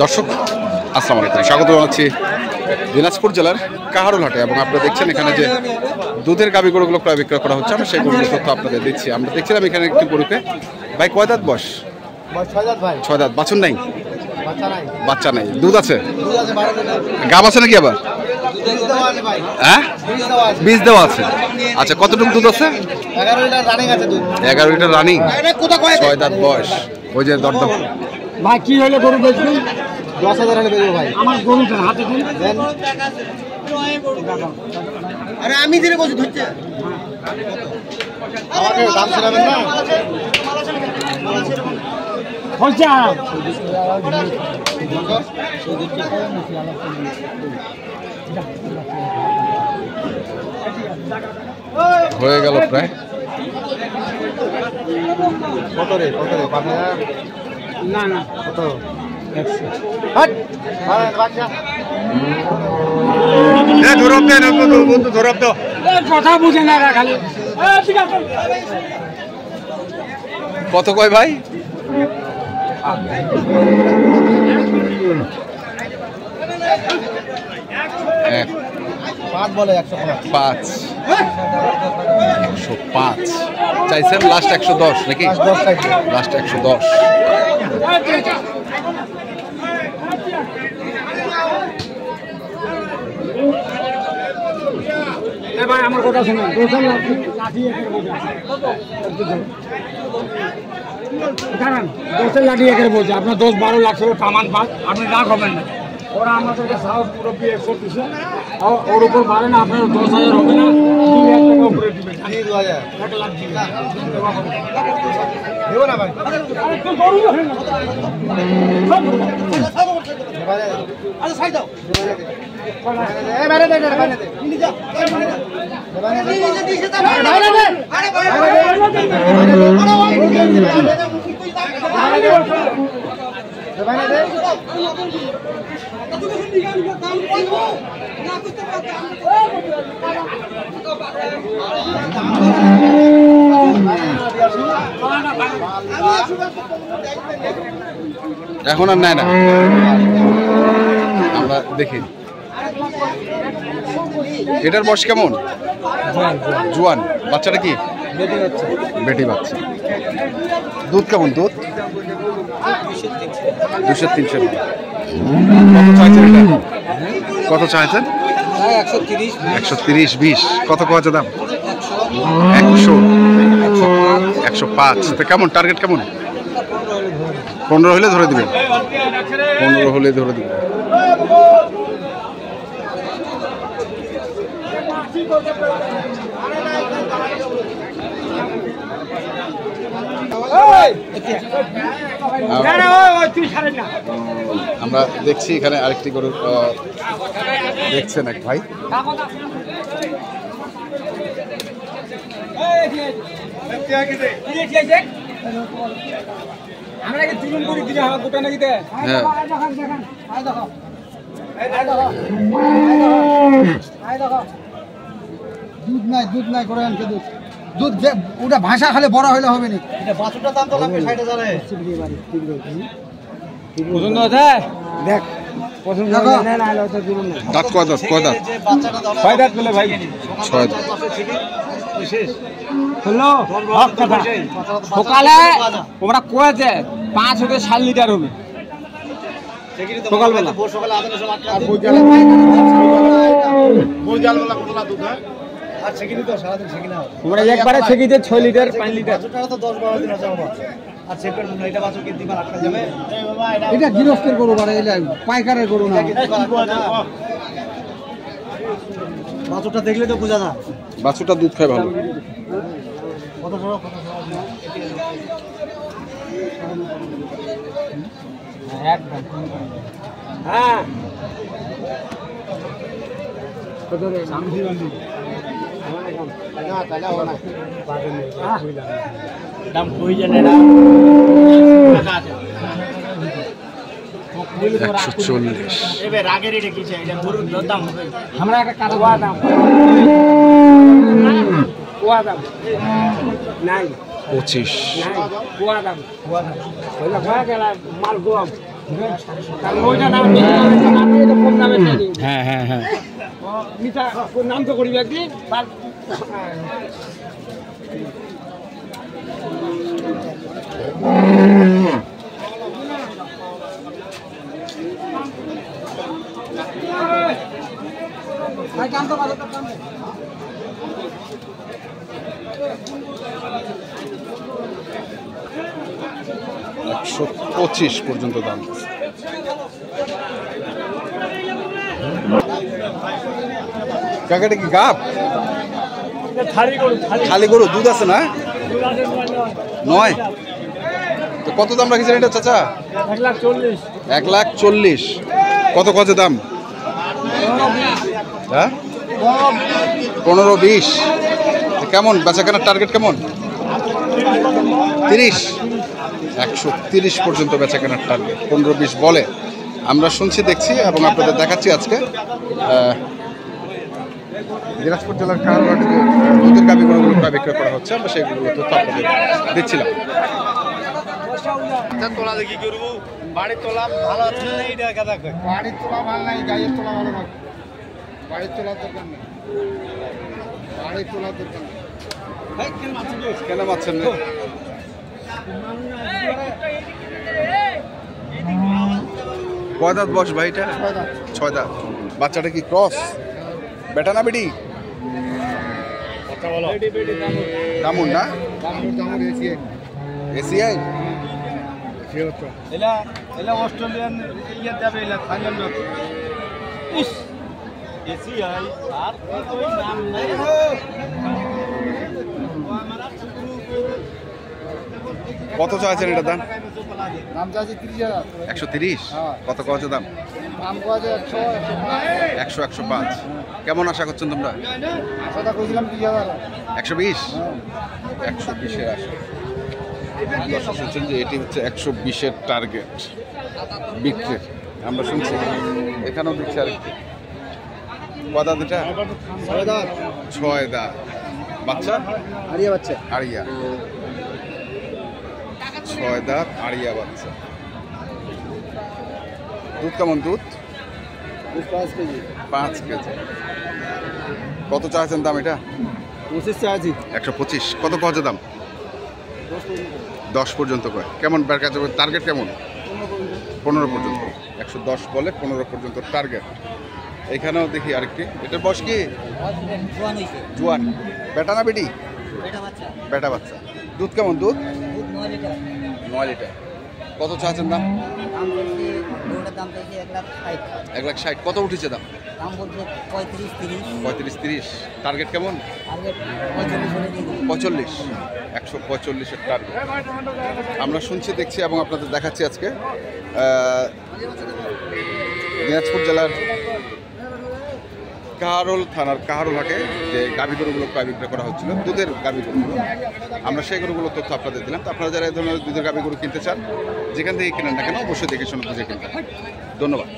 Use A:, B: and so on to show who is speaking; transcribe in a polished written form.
A: দর্শক আসসালামু আলাইকুম, স্বাগত জানাচ্ছি দিনাজপুর জেলার কাহারোল হাটে। এবং আপনারা দেখছেন এখানে যে দুধের গাভী গরুগুলো ক্রয় বিক্রয় করা হচ্ছে, আমরা সেই গরুগুলোর তথ্য আপনাদের দিচ্ছি। আমরা দেখছিলাম এখানে একটি গরুকে। ভাই কয় দাঁত বয়স? 6 দাঁত। বাছুর নাই? বাচ্চা নাই। দুধ আছে? গাব আছে নাকি আবার? হ্যাঁ, বীজ দেওয়া আছে। আচ্ছা, কতটুকু দুধ আছে? 11 লিটার রানিং। 6 দাঁত বয়স। ওই যে দরদাম
B: ভাই কি হলো গরু বেচবেন? 10,000 হলে দেবো ভাই। আমার গরুটা হাতে দেন। আরে আমি দিলে বসে ধরছে। আমাকে দাম শোনাবেন না? হচ্ছে
A: হয়ে গেল প্রায়।
B: কত রে 5,000? না না, কত? 100। হট বাচ্চা এ ধরব দে না, বন্ধু ধরব দাও। কথা বুঝে না খালি। ঠিক আছে।
A: কত কয় ভাই?
B: 5 বলে 105।
A: 105 চাইছেন, লাস্ট 110 নাকি? লাস্ট 110।
B: ভাই আমার কথা শুনুন, দোষের লাঠি একের বলছে আপনার 10-12 লাখ টাকা কামান পান, আপনি রাগ হবেন না। ওরা আমাদেরকে সাহস পুরো বিয়ে করতেছে, ওর উপর মারে না, আপনার 10,000 হবে না, 2,000 টাকা উপরে দিবেন। 1 লাখ দিবেন দেব না ভাই। আচ্ছা সাইড দাও। এই বাইরে দে, বাইরে দে। নিয়ে যা, বাইরে দে।
A: এখন আর নেয় না, আমরা দেখি। এটার বয়স কেমন? জোয়ান। বাচ্চাটা কি? বেটি বাচ্চা। দুধ কেমন? দুধ 200-300। কত চাইছেন? 130। 20 কত কত দাম? 105। তো কেমন টার্গেট? কেমন? 15 হলে ধরে দিবেন। 15 হলে ধরে দিবেন। আমরা দেখছি এখানে আরেকটি গরু দেখছেন এক ভাই।
B: দুধ নাই করে আনছে দুধ ওটা ভাষা খালি বড় হইলে হবে না। বাছুরটার দাম তো লাগবে 60,000 এ। পছন্দ আছে? দেখ পছন্দ হয় না না হলে তো দিবেন না।
A: দাঁত কয় দাঁত?
B: ছয় দাঁত বলে ভাই।
A: 6 দাঁত।
B: হ্যালো কথা সকালে তোমরা কয়েছে 5 থেকে 7 লিটার হবে সকালবেলা। সকালে আদানের সময় 8টা আর বোজালবেলা কতলা দুধ হয়? আর সেকিনি তো সারাদিন সেকিনা হয়। তোমরা একবারে সেকিতে 6 লিটার 5 লিটার। বাছুরটা তো 10-12 দিন আছে আমার। আর সেকেন্ড মনে এটা বাছুর কিনতে পার আটকা যাবে। এই বাবা এটা গৃহস্থের গরু বারে এটা পাইকারের গরু না। বাছুরটা দেখলে তো বোঝা যায়।
A: বাছুরটা দুধ খায় ভালো।
B: কত বড় একদম। হ্যাঁ কত রে সামজি বান্ধি না তালা হবে না দাম কই জানে না
A: 140।
B: এবে রাগের এটা কি চাই এটা গরুর দাম হবে আমরা একটা কাটবা দাম কোয়া দাম নাই
A: 25।
B: গোয়া দাম ওইটা গোয়া গেল মাল গরম কারণ ওইটা দাম বেশি দামে এটা কম দামে দিই
C: হ্যাঁ হ্যাঁ হ্যাঁ
B: মিঠা নাম তো করি একদিন বাদ ভাই কাম তো ভালো কাম
A: 125 পর্যন্ত দাম। কাকাটা কি গাব? খালি গরু দুধ আছে না? 9। তো কত দাম রাখিছেন এটা চাচা? 1,40,000। কত কত দাম? হ্যাঁ 15-20। কেমন বেচা কেনার টার্গেট কেমন? 30। 130 পর্যন্ত বেচা কেনার টার্গেট, 15-20 বলে। আমরা শুনছি দেখছি এবং আপনাদের দেখাচ্ছি আজকে দিনাজপুর জেলার কাহারোলহাটে যে দুধের গাভী গরুগুলো প্রায় বিক্রয় করা হচ্ছে, আমরা সেইগুলো তথ্য আপনাদের দিচ্ছিলাম।
C: তোলা দেখি করবো বাড়ির তোলা ভালো আছে না এইটা কথা কই
B: বাড়ির তোলা ভালো নাই, গায়ের তোলা ভালো না। বাড়ির তোলার দরকার নেই, বাড়ির তোলার দরকার নেই।
A: কেন পাচ্ছেন না? কয় দাঁত বয়স ভাই এটা? 6 দাঁত। বাচ্চাটা কি ক্রস? বেটা না বেটি? দামুন না? এসিআই
C: এলা এলা অস্ট্রেলিয়ান ইয়া যাবে এলা থাইল্যান্ড ইস এসি আই আর কই নাম নাই
A: কত চাইছেন এটা দাম?
B: দাম চাইছি 30,000।
A: 130। কত কত দাম?
B: দাম কত 100
A: 100-105। কেমন আশা করছেন তোমরা?
B: আশাটা কইছিলাম 30,000।
A: 120। 120-এর আশা। দর্শক শুনছেন যে এটি হচ্ছে 120-এর টার্গেট বিক্রির। আমরা শুনছি এখানেও দেখছি আর কদা দুটা 6 দাঁত। বাচ্চা
B: আরিয়া বাচ্চা
A: আড়িয়া 6 দাঁত আড়িয়া বাচ্চা। দুধ কেমন? দুধ
B: 5 কেজি।
A: 5 কেজি। কত চাইছেন দাম এটা?
B: 25 চাইছি।
A: 125। কত কত দাম? 10 পর্যন্ত কয়। কেমন টার্গেট কেমন? 15 পর্যন্ত। 110 বলে, 15 পর্যন্ত টার্গেট। এখানেও দেখি আরেকটি। এটার বয়স কি? জোয়ান। বেটা না বেটি? বেটা বাচ্চা। দুধ কেমন? দুধ 9 লিটার। কত চাচ্ছেন দাম? 1,60,000। কত উঠেছে দাম? 35-30। টার্গেট কেমন? 45। 145-এর টার্গেট। আমরা শুনছি দেখছি এবং আপনাদের দেখাচ্ছি আজকে দিনাজপুর জেলার কাহারোল থানার কাহারোলহাটে যে গাভী গরুগুলো প্রায় বিক্রয় করা হচ্ছিল, দুধের গাভী গরুগুলো, আমরা সেই গরুগুলোর তথ্য আপনাদের দিলাম। তো আপনারা যারা এই ধরনের দুধের গাভী গরু কিনতে চান, যেখান থেকে কেনেন না কেন অবশ্যই দেখে শুনে বুঝে কিনতে। ধন্যবাদ।